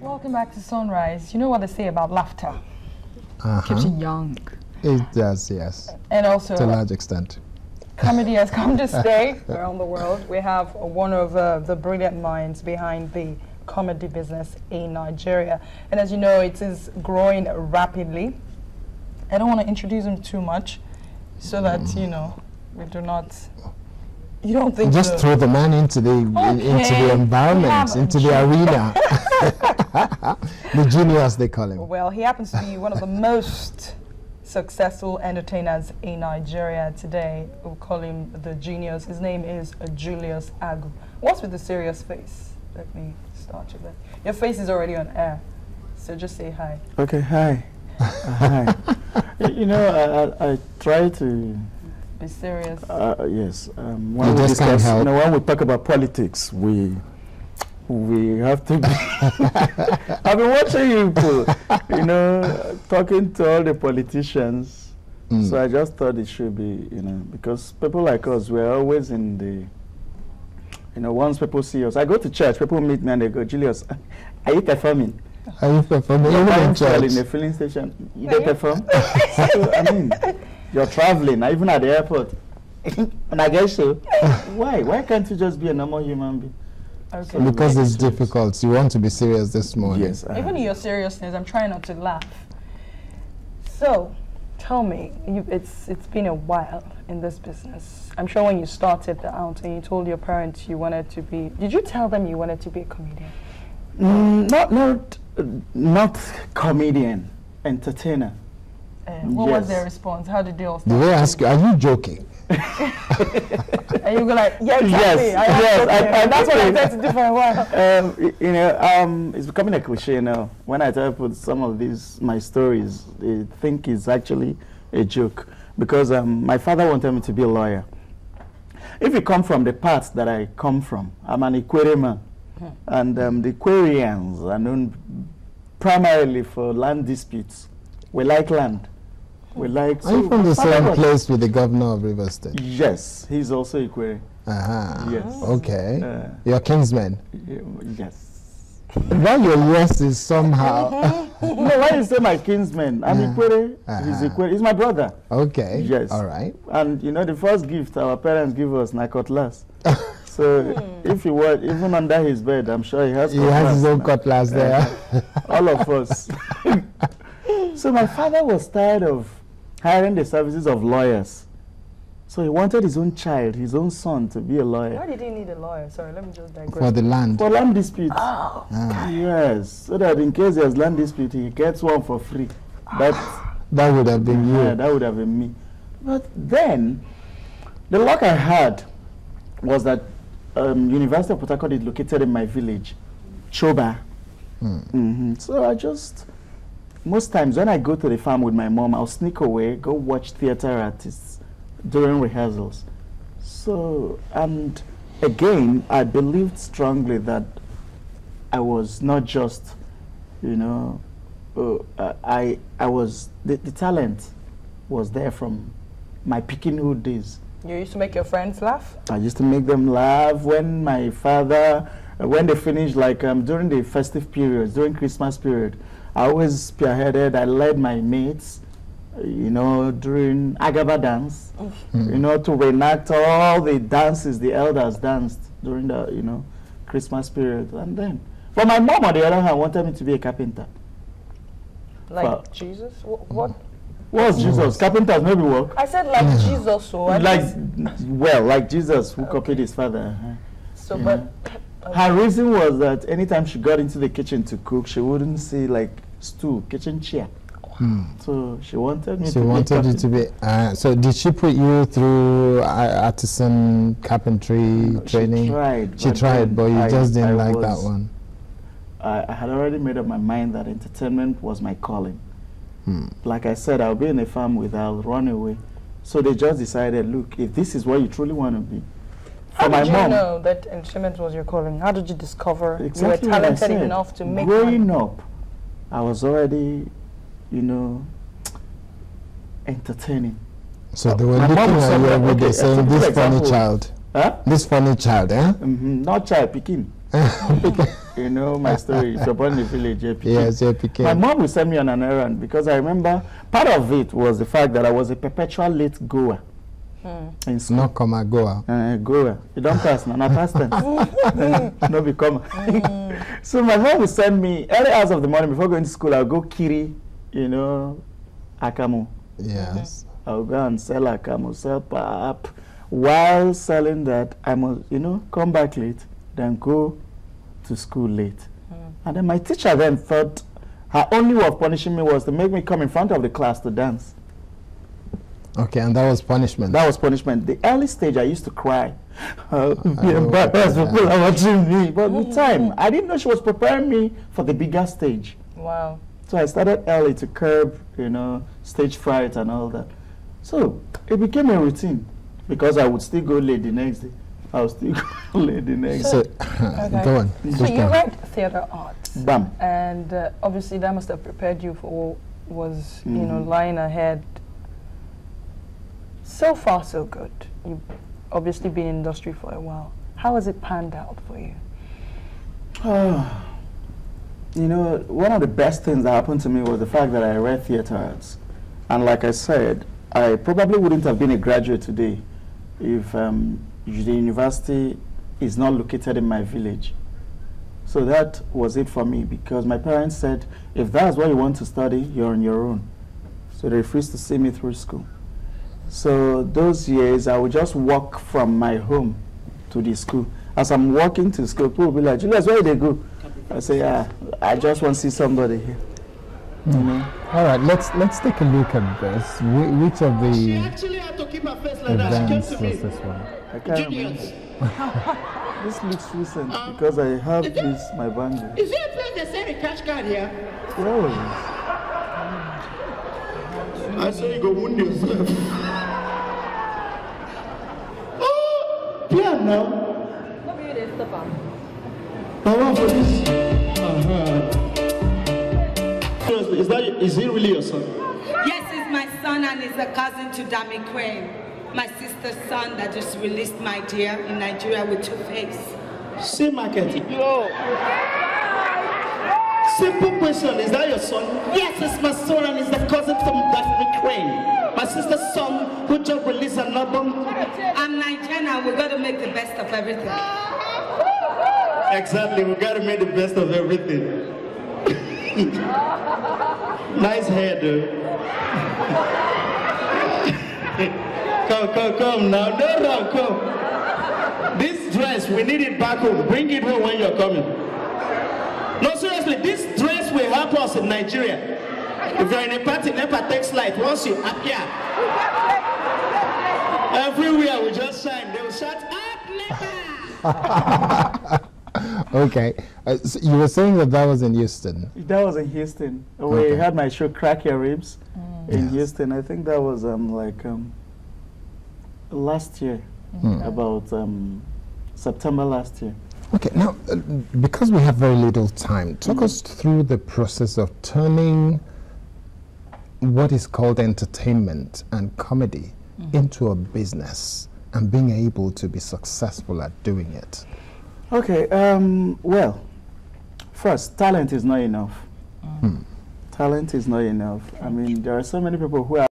Welcome back to Sunrise. You know what they say about laughter? Keeps you young. It does, yes. And also, to a large extent. Comedy has come to stay around the world. We have one of the brilliant minds behind the comedy business in Nigeria. And as you know, it is growing rapidly. I don't want to introduce him too much so that, you know, we do not... You don't think just throw the man into the environment, into the arena. The genius, they call him. Well, he happens to be one of the most successful entertainers in Nigeria today. We'll call him the genius. His name is Julius Agwu. What's with the serious face? Let me start with that. Your face is already on air, so just say hi. Okay, hi. Hi. You know, I try to be serious. Yes. When we discuss, you know, when we talk about politics, we have to be I've been watching you, you know, talking to all the politicians. So I just thought it should be, you know, because people like us, we're always in the, you know, once people see us, I go to church, people meet me and they go, Julius, are you performing? Are you performing? In the filling station, you don't perform? So, I mean, you're traveling, even at the airport. And I guess so. Why can't you just be a normal human being? Okay. So because it's difficult. You want to be serious this morning. Yes. Even in your seriousness, I'm trying not to laugh. So, tell me, it's been a while in this business. I'm sure when you started out and you told your parents you wanted to be, did you tell them you wanted to be a comedian? Not comedian, entertainer. What was their response? How did they all start? Did they ask you, are you joking? And you go like, yeah, exactly. Yes, that's what I tried to do for a while. You know, it's becoming a cliche now. When I tell people some of my stories, they think it's actually a joke. Because my father wanted me to be a lawyer. If you come from the path that I come from, I'm an Ikwere man. And the Ikwereans are known primarily for land disputes. We like land. We like. Are you from the same place with the governor of Rivers State? Yes, he's also Ikwere. Yes. Okay. You're kinsmen? Yes. Why your yes is somehow... No, why you say my kinsman? I'm Ikwere. He's Ikwere. He's my brother. Okay. Yes. All right. And you know, the first gift our parents give us, na cutlass. So if you were even under his bed, I'm sure he has. He has his own cutlass there. All of us. So my father was tired of hiring the services of lawyers. So he wanted his own child, his own son, to be a lawyer. Why did he need a lawyer? Sorry, let me just digress. For the land. For land disputes. Oh. Yes. So that in case there's land dispute, he gets one for free. That would have been you. Yeah, that would have been me. But then, the luck I had was that University of Port Harcourt is located in my village, Choba. So I just... Most times when I go to the farm with my mom, I'll sneak away, go watch theater artists during rehearsals. So, and again, I believed strongly that I was not just, you know, I was, the talent was there from my Pekinhood days. You used to make your friends laugh? I used to make them laugh when my father, when they finished, like during the festive periods, during Christmas period, I always spearheaded, I led my mates, you know, during Agaba dance, you know, to reenact all the dances the elders danced during the, you know, Christmas period. And then, but my mom, on the other hand, wanted me to be a carpenter. Like Jesus? What? What's Jesus? Carpenters maybe work. I said like Jesus, so like Jesus who copied his father. So, but... Her reason was that anytime she got into the kitchen to cook, she wouldn't see like stool, kitchen chair. So she wanted me to be. So did she put you through artisan carpentry training? She tried, but you just didn't like that one. I had already made up my mind that entertainment was my calling. Like I said, I'll be in a farm without run away. So they just decided, look, if this is what you truly want to be. How did you know that entertainment was your calling? How did you discover you were talented enough to make money? Growing up, I was already, you know, entertaining. So they were looking at you every day saying, this funny child. Huh? This funny child, eh? Not child, Pekin. You know my story. So born in the village, JPK. Yes, JPK. My mom would send me on an errand because I remember part of it was the fact that I was a perpetual late goer. In school. Not come and goer. Goer. You don't pass, no, not pass them. No become. So my mom would send me early hours of the morning before going to school. I'll go kiri, you know, akamu. Yes. I'll go and sell akamu, sell pap. While selling that, I must, you know, come back late, then go to school late. And then my teacher then thought her only way of punishing me was to make me come in front of the class to dance. Okay, and that was punishment. That was punishment. The early stage, I used to cry. Be embarrassed, people are watching me. But with time, I didn't know she was preparing me for the bigger stage. Wow. So I started early to curb, you know, stage fright and all that. So it became a routine because I would still go late the next day. I would still go late the next day. Okay. Go on. So you read theater arts. Bam. And obviously that must have prepared you for what was, you know, lying ahead. So far, so good. You've obviously been in industry for a while. How has it panned out for you? You know, one of the best things that happened to me was the fact that I read theater arts. And like I said, I probably wouldn't have been a graduate today if the university is not located in my village. So that was it for me because my parents said, if that's what you want to study, you're on your own. So they refused to see me through school. So those years, I would just walk from my home to the school. As I'm walking to school, people will be like, Julius, where did they go? I say, yeah, I just want to see somebody here. You know? All right, let's take a look at this. Which of the she actually had to keep her face like that. events She was came to me. this one? I can't remember. This looks recent because I have this, my bangle. Is there a place they sell a cash card here? Yes. I say you go wound yourself. Oh, yeah, now. Power for this. Is he really your son? Yes, he's my son and he's a cousin to Dami Crane, my sister's son that just released My Dear in Nigeria with Two Face. See market. No. Simple question, is that your son? Yes, it's my son and he's the cousin to Dami Crane, my sister's son who just released an album. I'm Nigerian and we got to make the best of everything. Exactly, we got to make the best of everything. Nice hair, dude. Come now. No, come. This dress, we need it back home. Bring it home when you're coming. No, seriously, this dress will help us in Nigeria. If you're in a party, never takes light. Once you appear, everywhere we just shine. They will shout, up, never. Okay, so you were saying that was in Houston. That was in Houston. We had my show Crack Your Ribs in Houston. I think that was last year, about September last year. Okay, now, because we have very little time, talk us through the process of turning what is called entertainment and comedy into a business and being able to be successful at doing it. Okay, well, first, talent is not enough. Talent is not enough. I mean, there are so many people who are